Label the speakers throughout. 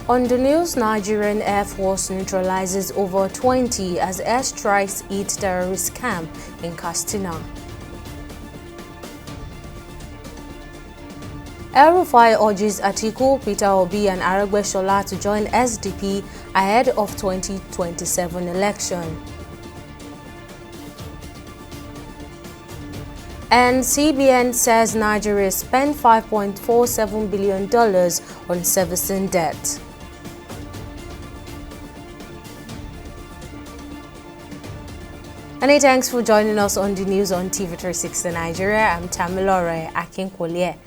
Speaker 1: On the news, Nigerian Air Force neutralizes over 20 as airstrikes hit terrorist camp in Katsina. El-Rufai urges Atiku, Peter Obi and Aregbesola to join SDP ahead of 2027 election. And CBN says Nigeria spent $5.47 billion on servicing debt. And thanks for joining us on the news on TV360 Nigeria. I'm Tamilore Akinkwole.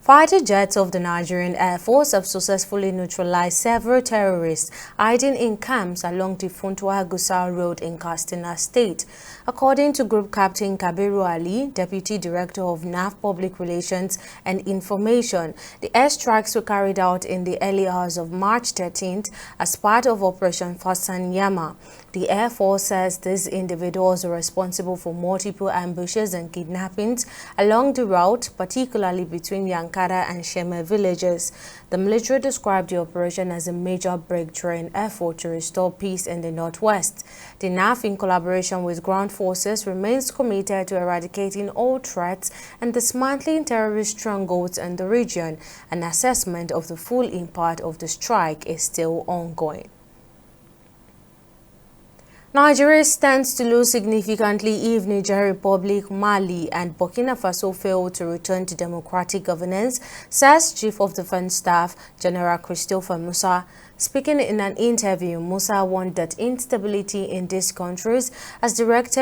Speaker 1: Fighter jets of the Nigerian Air Force have successfully neutralized several terrorists hiding in camps along the Funtua-Gusau Road in Katsina State. According to Group Captain Kabiru Ali, Deputy Director of NAF Public Relations and Information, the airstrikes were carried out in the early hours of March 13th as part of Operation Fasanyama. The Air Force says these individuals are responsible for multiple ambushes and kidnappings along the route, particularly between Yankara and Sheme villages. The military described the operation as a major breakthrough in effort to restore peace in the northwest. The NAF, in collaboration with ground forces, remains committed to eradicating all threats and dismantling terrorist strongholds in the region. An assessment of the full impact of the strike is still ongoing. Nigeria stands to lose significantly if Niger Republic, Mali and Burkina Faso fail to return to democratic governance, says Chief of Defense Staff General Christopher Musa. Speaking in an interview, Musa warned that instability in these countries has direct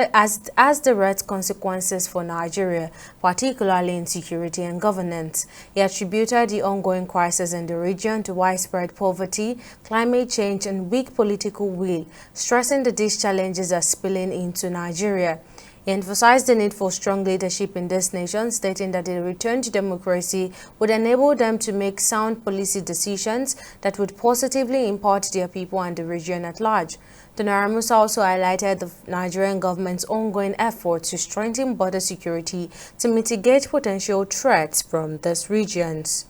Speaker 1: consequences for Nigeria, particularly in security and governance. He attributed the ongoing crisis in the region to widespread poverty, climate change and weak political will, stressing that these challenges are spilling into Nigeria. He emphasized the need for strong leadership in this nation, stating that a return to democracy would enable them to make sound policy decisions that would positively impact their people and the region at large. General Musa also highlighted the Nigerian government's ongoing efforts to strengthen border security to mitigate potential threats from these regions.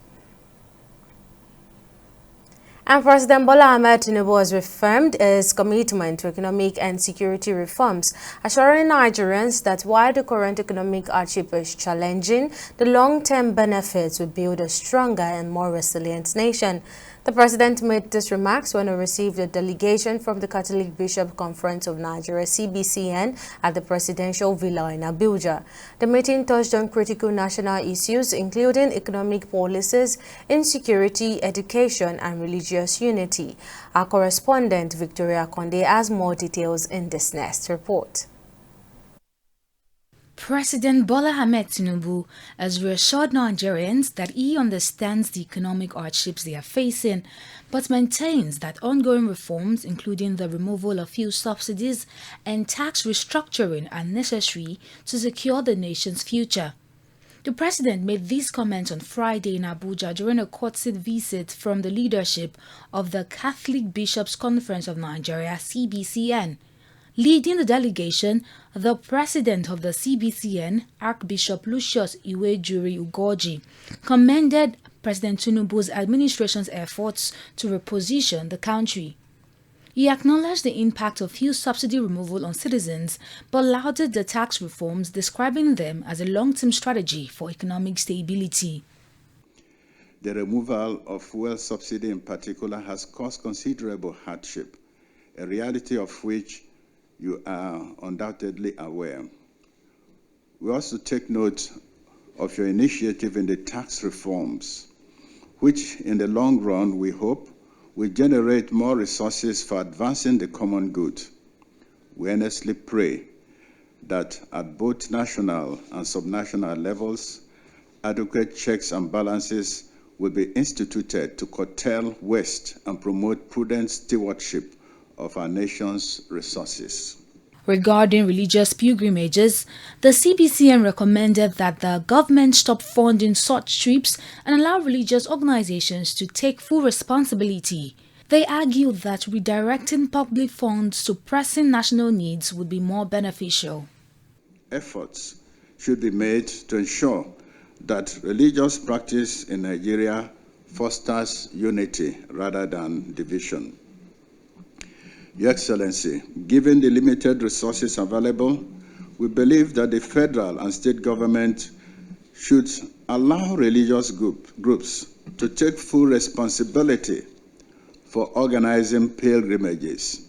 Speaker 1: And President Bola Ahmed Tinubu has reaffirmed his commitment to economic and security reforms, assuring Nigerians that while the current economic hardship is challenging, the long-term benefits will build a stronger and more resilient nation. The president made these remarks when he received a delegation from the Catholic Bishop Conference of Nigeria (CBCN) at the Presidential Villa in Abuja. The meeting touched on critical national issues including economic policies, insecurity, education and religious unity. Our correspondent Victoria Konde has more details in this next report.
Speaker 2: President Bola Ahmed Tinubu has reassured Nigerians that he understands the economic hardships they are facing, but maintains that ongoing reforms, including the removal of fuel subsidies and tax restructuring, are necessary to secure the nation's future. The president made these comments on Friday in Abuja during a courtesy visit from the leadership of the Catholic Bishops Conference of Nigeria (CBCN). Leading the delegation, the president of the CBCN, Archbishop Lucius Iwejuri Ugoji, commended President Tinubu's administration's efforts to reposition the country. He acknowledged the impact of fuel subsidy removal on citizens, but lauded the tax reforms, describing them as a long-term strategy for economic stability.
Speaker 3: The removal of fuel subsidy in particular has caused considerable hardship, a reality of which you are undoubtedly aware. We also take note of your initiative in the tax reforms, which in the long run, we hope, will generate more resources for advancing the common good. We earnestly pray that at both national and subnational levels, adequate checks and balances will be instituted to curtail waste and promote prudent stewardship of our nation's resources.
Speaker 2: Regarding religious pilgrimages, the CBCN recommended that the government stop funding such trips and allow religious organizations to take full responsibility. They argued that redirecting public funds to pressing national needs would be more beneficial.
Speaker 3: Efforts should be made to ensure that religious practice in Nigeria fosters unity rather than division. Your Excellency, given the limited resources available, we believe that the federal and state government should allow religious groups to take full responsibility for organizing pilgrimages.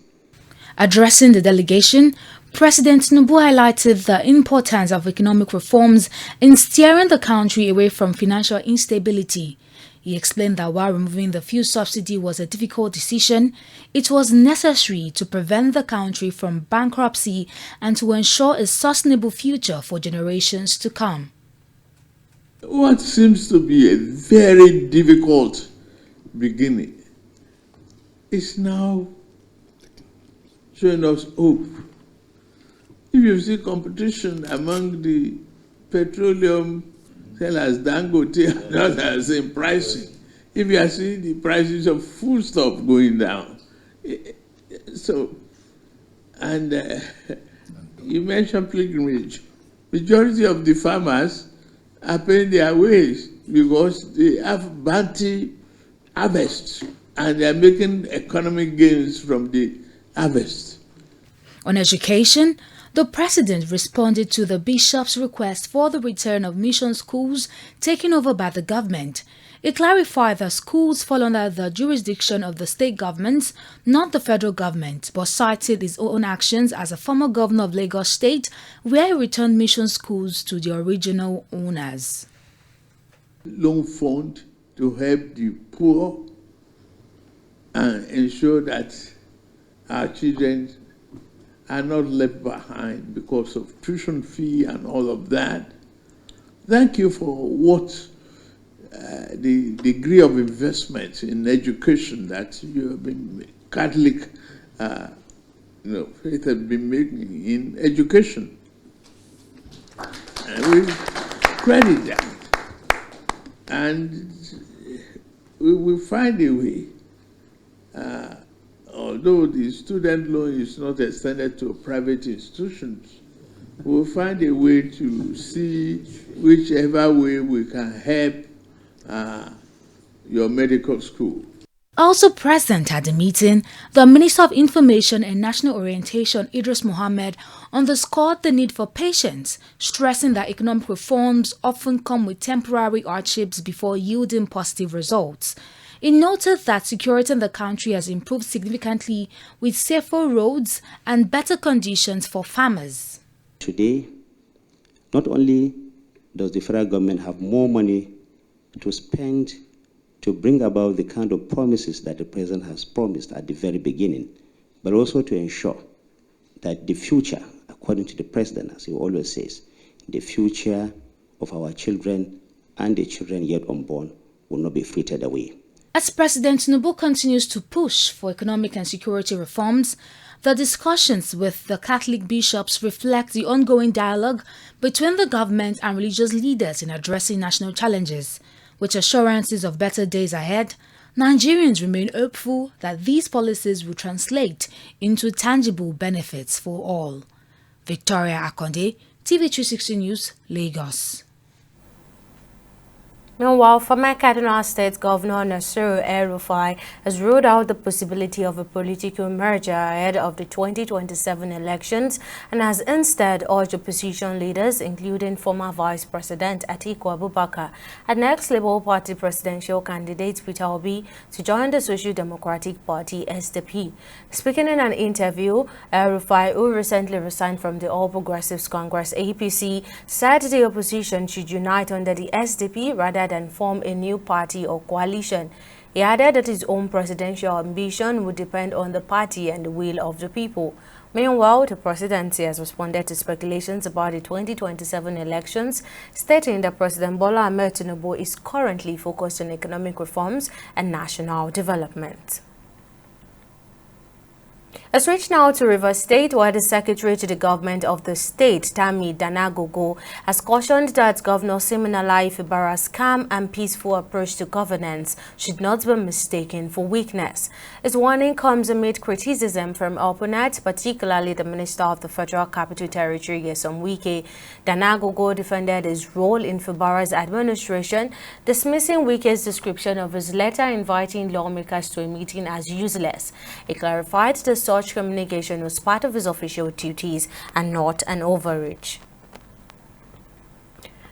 Speaker 2: Addressing the delegation, President Tinubu highlighted the importance of economic reforms in steering the country away from financial instability. He explained that while removing the fuel subsidy was a difficult decision, it was necessary to prevent the country from bankruptcy and to ensure a sustainable future for generations to come.
Speaker 4: What seems to be a very difficult beginning is now showing us hope. If you see competition among the petroleum sellers, Dangote and others in pricing, if you are seeing the prices of foodstuff going down, so, and you mentioned pilgrimage. Majority of the farmers are paying their ways because they have bounty harvest and they are making economic gains from the harvest.
Speaker 2: On education, the president responded to the bishop's request for the return of mission schools taken over by the government. It clarified that schools fall under the jurisdiction of the state governments, not the federal government, but cited his own actions as a former governor of Lagos State, where he returned mission schools to the original owners.
Speaker 4: Loan fund to help the poor and ensure that our children are not left behind because of tuition fee and all of that. Thank you for what the degree of investment in education that you have been Catholic, faith has been making in education. And we credit that. And we will find a way. Although the student loan is not extended to private institutions, we'll find a way to see whichever way we can help your medical school.
Speaker 2: Also present at the meeting, the Minister of Information and National Orientation, Idris Mohammed, underscored the need for patience, stressing that economic reforms often come with temporary hardships before yielding positive results. He noted that security in the country has improved significantly with safer roads and better conditions for farmers.
Speaker 5: Today, not only does the federal government have more money to spend to bring about the kind of promises that the president has promised at the very beginning, but also to ensure that the future, according to the president, as he always says, the future of our children and the children yet unborn will not be frittered away.
Speaker 2: As President Tinubu continues to push for economic and security reforms, the discussions with the Catholic bishops reflect the ongoing dialogue between the government and religious leaders in addressing national challenges. With assurances of better days ahead, Nigerians remain hopeful that these policies will translate into tangible benefits for all. Victoria Akonde, TV360 News, Lagos.
Speaker 1: Meanwhile, former Kaduna State Governor Nasiru El-Rufai has ruled out the possibility of a political merger ahead of the 2027 elections and has instead urged opposition leaders, including former Vice President Atiku Abubakar and ex-Labour Party presidential candidate Peter Obi, to join the Social Democratic Party SDP. Speaking in an interview, El-Rufai, who recently resigned from the All Progressives Congress APC, said the opposition should unite under the SDP rather than form a new party or coalition. He added that his own presidential ambition would depend on the party and the will of the people. Meanwhile, the presidency has responded to speculations about the 2027 elections, stating that President Bola Ahmed Tinubu is currently focused on economic reforms and national development. Let's switch now to Rivers State, where the Secretary to the Government of the state, Tami Danagogo, has cautioned that Governor Siminalayi Fubara's calm and peaceful approach to governance should not be mistaken for weakness. His warning comes amid criticism from opponents, particularly the Minister of the Federal Capital Territory, Nyesom Wike. Danagogo defended his role in Fubara's administration, dismissing Wike's description of his letter inviting lawmakers to a meeting as useless. He clarified the such communication was part of his official duties and not an overreach.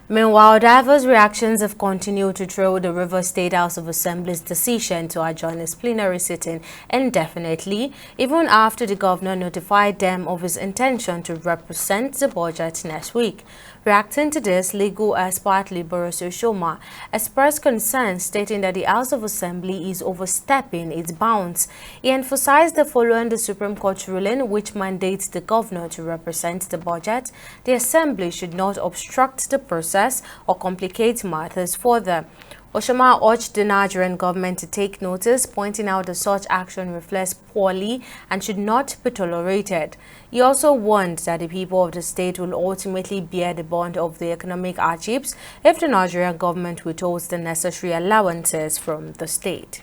Speaker 1: Meanwhile, diverse reactions have continued to throw the Rivers State House of Assembly's decision to adjourn its plenary sitting indefinitely, even after the governor notified them of his intention to represent the budget next week. Reacting to this, legal expert Liberace Shoma expressed concern, stating that the House of Assembly is overstepping its bounds. He emphasized that following the Supreme Court ruling, which mandates the governor to represent the budget, the Assembly should not obstruct the process or complicate matters further. Oshoma urged the Nigerian government to take notice, pointing out that such action reflects poorly and should not be tolerated. He also warned that the people of the state will ultimately bear the brunt of the economic hardships if the Nigerian government withholds the necessary allowances from the state.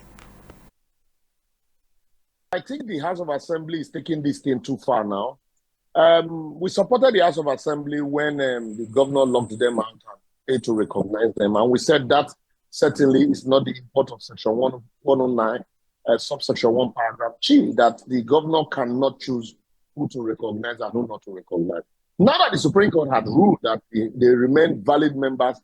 Speaker 6: I think the House of Assembly is taking this thing too far now. We supported the House of Assembly when the governor locked them out and failed to recognize them. And we said that certainly is not the import of Section 109, subsection 1, paragraph G, that the governor cannot choose who to recognize and who not to recognize. Now that the Supreme Court had ruled that they remain valid members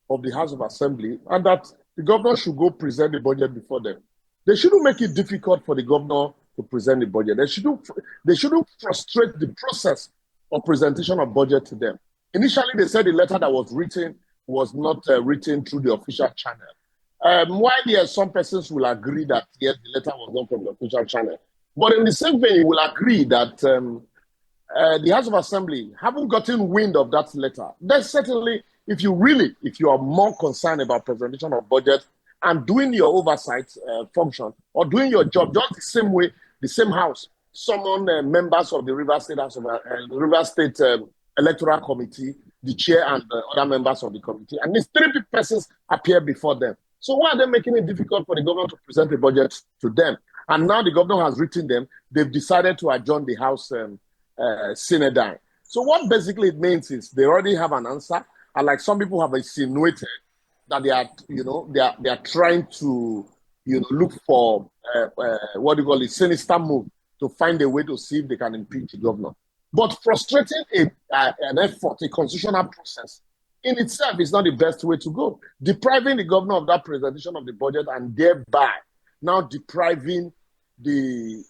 Speaker 6: of the House of Assembly and that the governor should go present the budget before them, they shouldn't make it difficult for the governor to present the budget. They shouldn't frustrate the process of presentation of budget to them. Initially, they said the letter that was written was not written through the official channel. While there some persons will agree that yes, the letter was not from the official channel, but in the same vein, you will agree that the House of Assembly haven't gotten wind of that letter. Then certainly, if you are more concerned about presentation of budget and doing your oversight function or doing your job just the same way, the same house, summon members of the Rivers State House of Rivers State Electoral Committee, the chair and other members of the committee, and these 3 persons appear before them. So why are they making it difficult for the governor to present the budget to them? And now the governor has written them, they've decided to adjourn the House Synod. So what basically it means is they already have an answer, and like some people have insinuated that they are trying to look for sinister move to find a way to see if they can impeach the governor. But frustrating an effort, a constitutional process, in itself is not the best way to go. Depriving the governor of that presentation of the budget and thereby now depriving the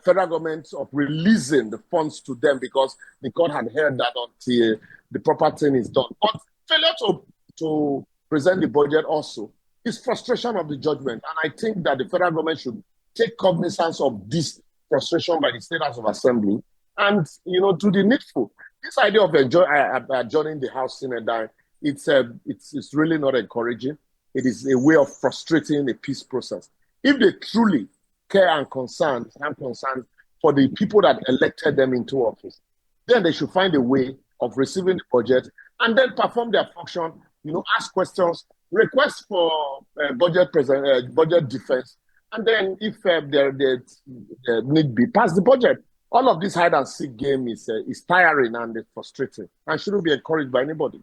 Speaker 6: federal government of releasing the funds to them because the court had heard that until the proper thing is done. But failure to present the budget also is frustration of the judgment. And I think that the federal government should take cognizance of this frustration by the State House of Assembly and, do the needful. This idea of adjourning the House Synod, it's really not encouraging. It is a way of frustrating the peace process. If they truly care and concern for the people that elected them into office, then they should find a way of receiving the budget and then perform their function, ask questions, request for budget defense, and then if there need be, pass the budget. All of this hide and seek game is tiring and frustrating and shouldn't be encouraged by anybody.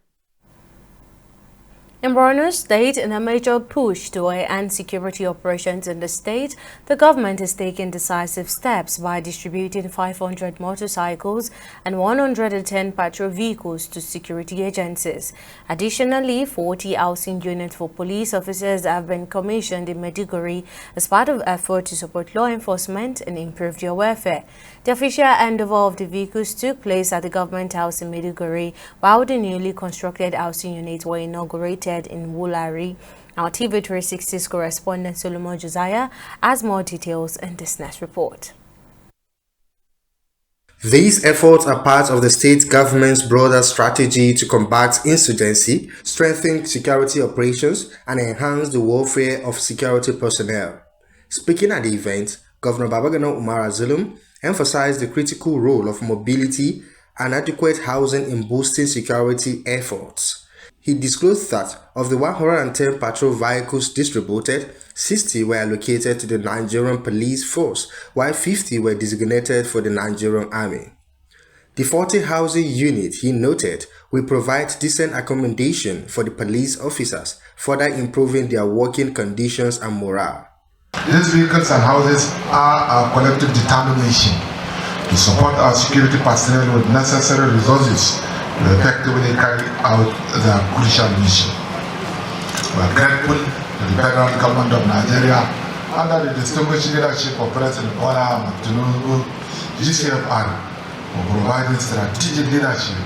Speaker 1: In Borno State, in a major push to end security operations in the state, the government is taking decisive steps by distributing 500 motorcycles and 110 patrol vehicles to security agencies. Additionally, 40 housing units for police officers have been commissioned in Maiduguri as part of effort to support law enforcement and improve their welfare. The official handover of the vehicles took place at the government house in Maiduguri, while the newly constructed housing units were inaugurated in Wulari. Our TV360's correspondent Solomon Josiah has more details in this next report.
Speaker 7: These efforts are part of the state government's broader strategy to combat insurgency, strengthen security operations, and enhance the welfare of security personnel. Speaking at the event, Governor Babagana Umar Zulum emphasized the critical role of mobility and adequate housing in boosting security efforts. He disclosed that of the 110 patrol vehicles distributed, 60 were allocated to the Nigerian police force, while 50 were designated for the Nigerian army. The 40 housing unit, he noted, will provide decent accommodation for the police officers, further improving their working conditions and morale.
Speaker 8: These vehicles and houses are our collective determination to support our security personnel with necessary resources to effectively carry out their crucial mission. We are grateful to the federal government of Nigeria under the distinguished leadership of President Bola Ahmed Tinubu, GCFR, for providing strategic leadership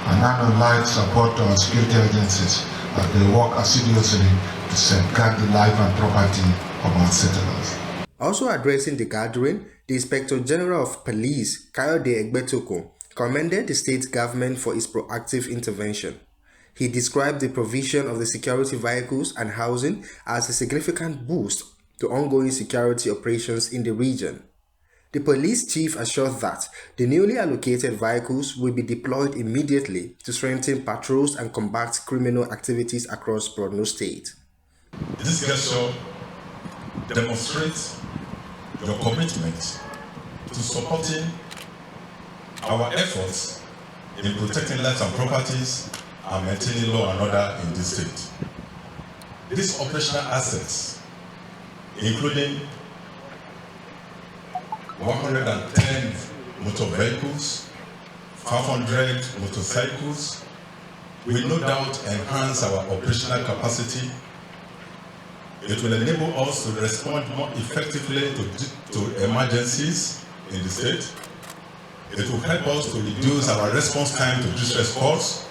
Speaker 8: and unallied support to our security agencies as they work assiduously to safeguard the life and property of our citizens.
Speaker 7: Also addressing the gathering, the Inspector General of Police, Kayode Egbetokun, commended the state government for its proactive intervention. He described the provision of the security vehicles and housing as a significant boost to ongoing security operations in the region. The police chief assured that the newly allocated vehicles will be deployed immediately to strengthen patrols and combat criminal activities across Borno State.
Speaker 9: This gesture demonstrates your commitment to supporting our efforts in protecting lives and properties and maintaining law and order in this state. These operational assets, including 110 motor vehicles, 500 motorcycles, will no doubt enhance our operational capacity. It will enable us to respond more effectively to emergencies in the state. It will help us to reduce our response time to distress calls.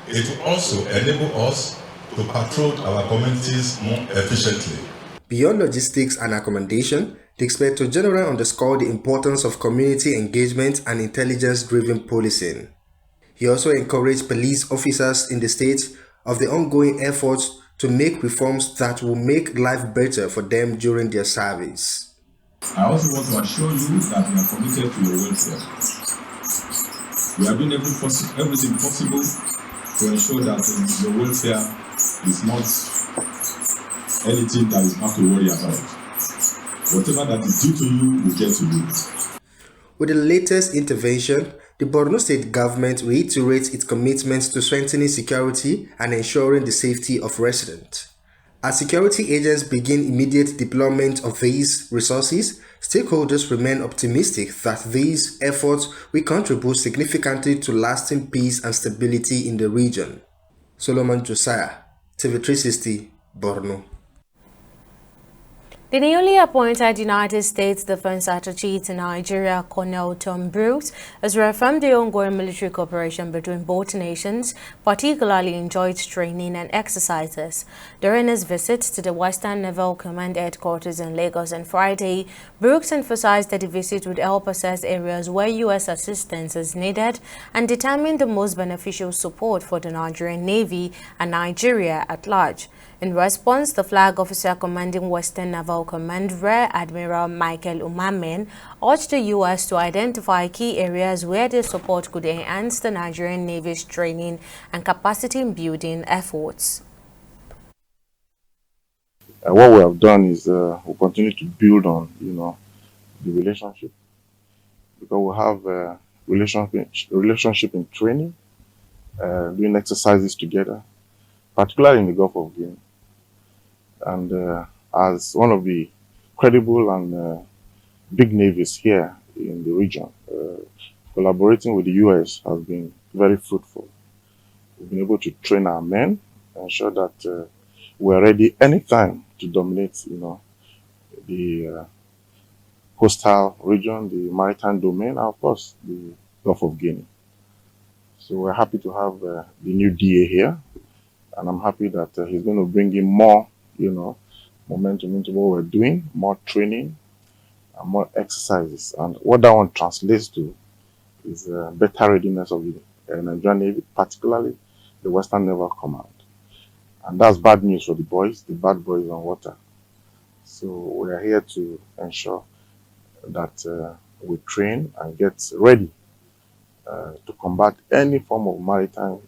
Speaker 9: It will also enable us to patrol our communities more efficiently.
Speaker 7: Beyond logistics and accommodation, the Inspector General underscored the importance of community engagement and intelligence-driven policing. He also encouraged police officers in the state of the ongoing efforts to make reforms that will make life better for them during their service.
Speaker 10: I also want to assure you that we are committed to your welfare. We are doing everything possible to ensure that your welfare is not anything that you have to worry about. Whatever that is due to you will get to you.
Speaker 7: With the latest intervention, the Borno State government reiterates its commitment to strengthening security and ensuring the safety of residents. As security agents begin immediate deployment of these resources, stakeholders remain optimistic that these efforts will contribute significantly to lasting peace and stability in the region. Solomon Josiah, TV360, Borno.
Speaker 1: The newly appointed United States Defense Secretary to Nigeria, Colonel Tom Brooks, has reaffirmed the ongoing military cooperation between both nations, particularly in joint training and exercises. During his visit to the Western Naval Command Headquarters in Lagos on Friday, Brooks emphasized that the visit would help assess areas where U.S. assistance is needed and determine the most beneficial support for the Nigerian Navy and Nigeria at large. In response, the flag officer commanding Western Naval Command, Rear Admiral Michael Umamen, urged the U.S. to identify key areas where their support could enhance the Nigerian Navy's training and capacity-building efforts.
Speaker 11: What we have done is we continue to build on, the relationship, because we have a relationship in training, doing exercises together, particularly in the Gulf of Guinea. And as one of the credible and big navies here in the region, collaborating with the U.S. has been very fruitful. We've been able to train our men, ensure that we're ready anytime to dominate, the coastal region, the maritime domain, and of course, the Gulf of Guinea. So we're happy to have the new DA here, and I'm happy that he's going to bring in more, momentum into what we're doing, more training, and more exercises. And what that one translates to is better readiness of the Nigerian Navy, particularly the Western Naval Command. And that's bad news for the bad boys on water. So we are here to ensure that we train and get ready to combat any form of maritime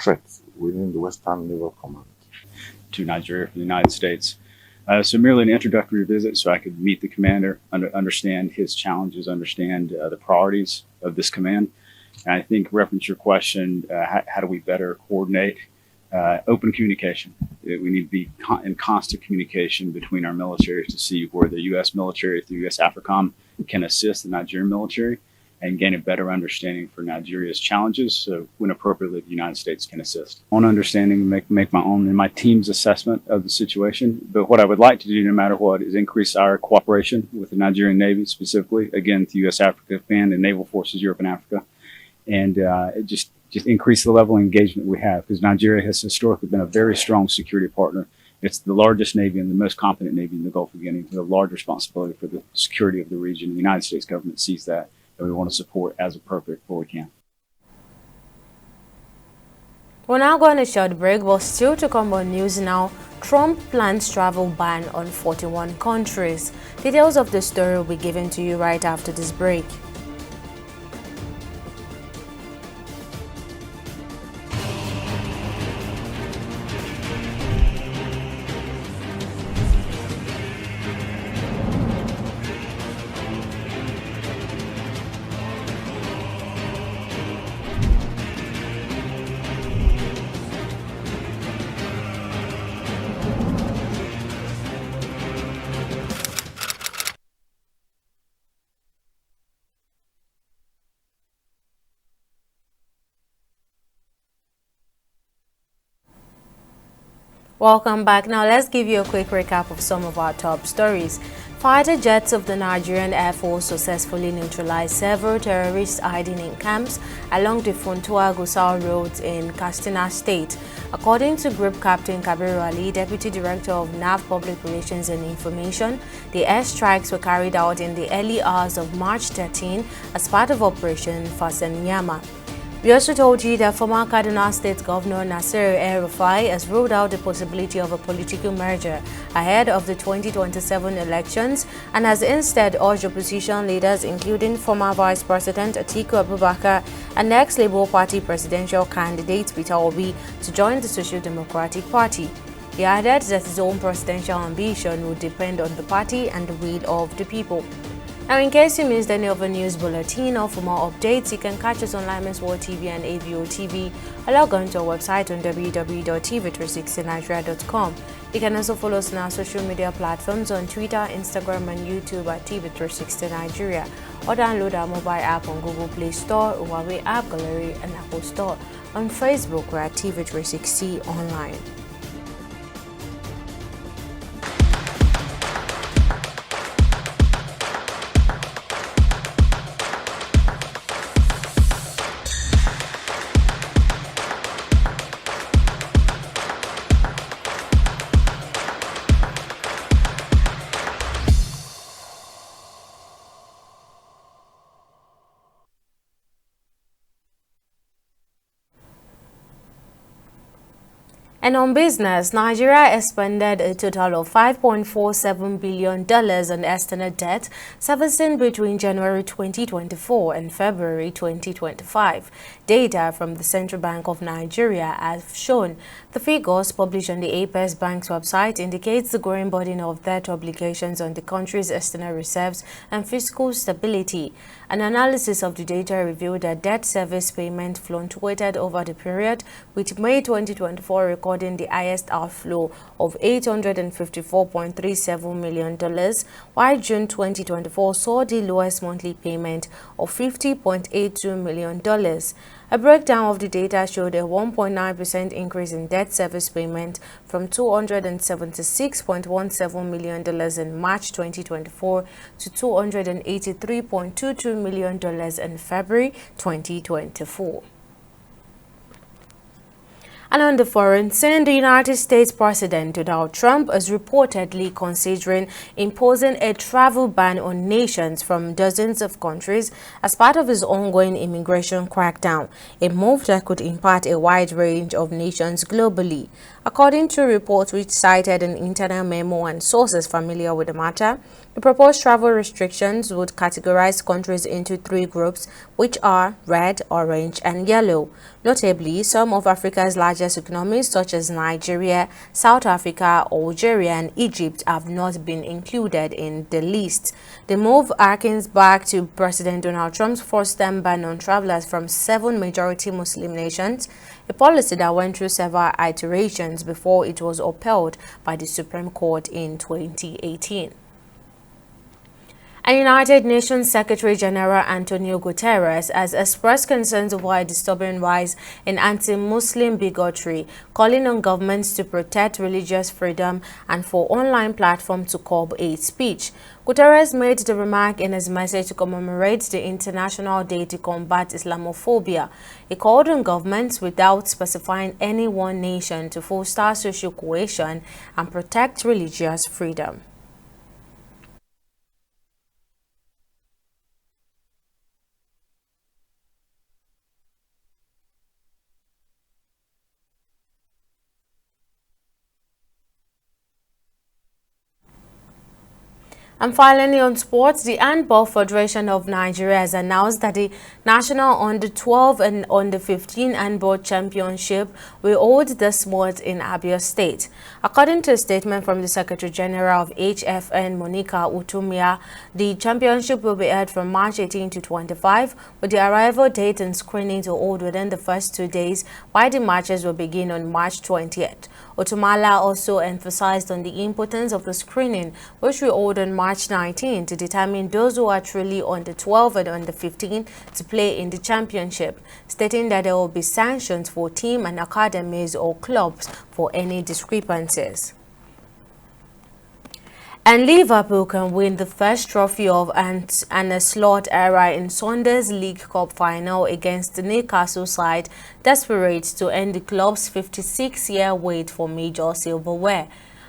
Speaker 11: threat within the Western Naval Command.
Speaker 12: To Nigeria from the United States. So merely an introductory visit so I could meet the commander, understand his challenges, understand the priorities of this command. And I think, reference your question, how do we better coordinate? Open communication. We need to be in constant communication between our militaries to see where the U.S. military through U.S. AFRICOM can assist the Nigerian military and gain a better understanding for Nigeria's challenges, so when appropriately the United States can assist. On understanding, make my own and my team's assessment of the situation, but what I would like to do no matter what is increase our cooperation with the Nigerian Navy, specifically, again, the U.S. Africa Command and Naval Forces Europe and Africa, and just increase the level of engagement we have, because Nigeria has historically been a very strong security partner. It's the largest Navy and the most competent Navy in the Gulf of Guinea, with a large responsibility for the security of the region. The United States government sees that, and we want to support as appropriate where we can.
Speaker 1: We're now going to a short break, but still to come on news now. Trump plans travel ban on 41 countries. Details of the story will be given to you right after this break. Welcome back. Now let's give you a quick recap of some of our top stories. Fighter jets of the Nigerian Air Force successfully neutralized several terrorists hiding in camps along the Funtua-Gusau roads in Katsina State. According to Group Captain Kabiru Ali, Deputy Director of NAV Public Relations and Information, the airstrikes were carried out in the early hours of March 13 as part of Operation Fasenyama. We also told you that former Kaduna State Governor Nasir El-Rufai has ruled out the possibility of a political merger ahead of the 2027 elections and has instead urged opposition leaders, including former Vice President Atiku Abubakar and ex-Labour Party presidential candidate Peter Obi, to join the Social Democratic Party. He added that his own presidential ambition would depend on the party and the will of the people. Now, in case you missed any of the news bulletin or for more updates, you can catch us on Lime's World TV and ABO TV or log on to our website on www.tv360nigeria.com. You can also follow us on our social media platforms on Twitter, Instagram, and YouTube at TV360Nigeria, or download our mobile app on Google Play Store, Huawei App Gallery, and Apple Store. On Facebook, we're at TV360 Online. And on business, Nigeria expended a total of $5.47 billion on external debt servicing between January 2024 and February 2025. Data from the Central Bank of Nigeria have shown. The figures published on the Apex Bank's website indicates the growing burden of debt obligations on the country's external reserves and fiscal stability. An analysis of the data revealed that debt service payment fluctuated over the period, with May 2024 recording the highest outflow of $854.37 million, while June 2024 saw the lowest monthly payment of $50.82 million. A breakdown of the data showed a 1.9% increase in debt service payment from $276.17 million in March 2024 to $283.22 million in February 2024. And on the foreign scene, the United States President Donald Trump is reportedly considering imposing a travel ban on nations from dozens of countries as part of his ongoing immigration crackdown, a move that could impact a wide range of nations globally. According to reports which cited an internal memo and sources familiar with the matter, The proposed travel restrictions would categorize countries into 3 groups, which are red, orange, and yellow. Notably, some of Africa's largest economies, such as Nigeria, South Africa, Algeria, and Egypt, have not been included in the list. The move harkens back to President Donald Trump's first-time ban on travelers from 7 majority Muslim nations, a policy that went through several iterations before it was upheld by the Supreme Court in 2018. And United Nations Secretary-General Antonio Guterres has expressed concerns over a disturbing rise in anti-Muslim bigotry, calling on governments to protect religious freedom and for online platforms to curb hate speech. Guterres made the remark in his message to commemorate the International Day to Combat Islamophobia. He called on governments, without specifying any one nation, to foster social cohesion and protect religious freedom. And finally, on sports, the Handball Federation of Nigeria has announced that the National Under-12 and Under-15 Handball Championship will hold this month in Abia State. According to a statement from the Secretary General of HFN, Monica Utumia, the championship will be held from March 18 to 25, with the arrival date and screening to hold within the first 2 days, while the matches will begin on March 20th. Otumala also emphasized on the importance of the screening, which will hold on March 19 to determine those who are truly under 12 and under 15 to play in the championship, stating that there will be sanctions for team and academies or clubs for any discrepancies. And Liverpool can win the first trophy of an Slot era in Sunday's League Cup final against the Newcastle side, desperate to end the club's 56-year wait for major silverware.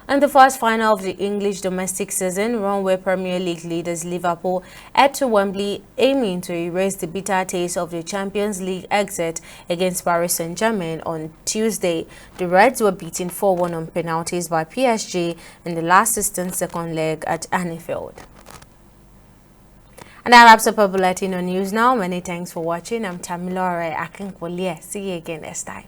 Speaker 1: In the first final of the English domestic season, runaway Premier League leaders Liverpool head to Wembley, aiming to erase the bitter taste of the Champions League exit against Paris Saint-Germain on Tuesday. The Reds were beaten 4-1 on penalties by PSG in the last 16-second leg at Anfield. And that wraps up our bulletin on news now. Many thanks for watching. I'm Tamilore Akinkwole. See you again next time.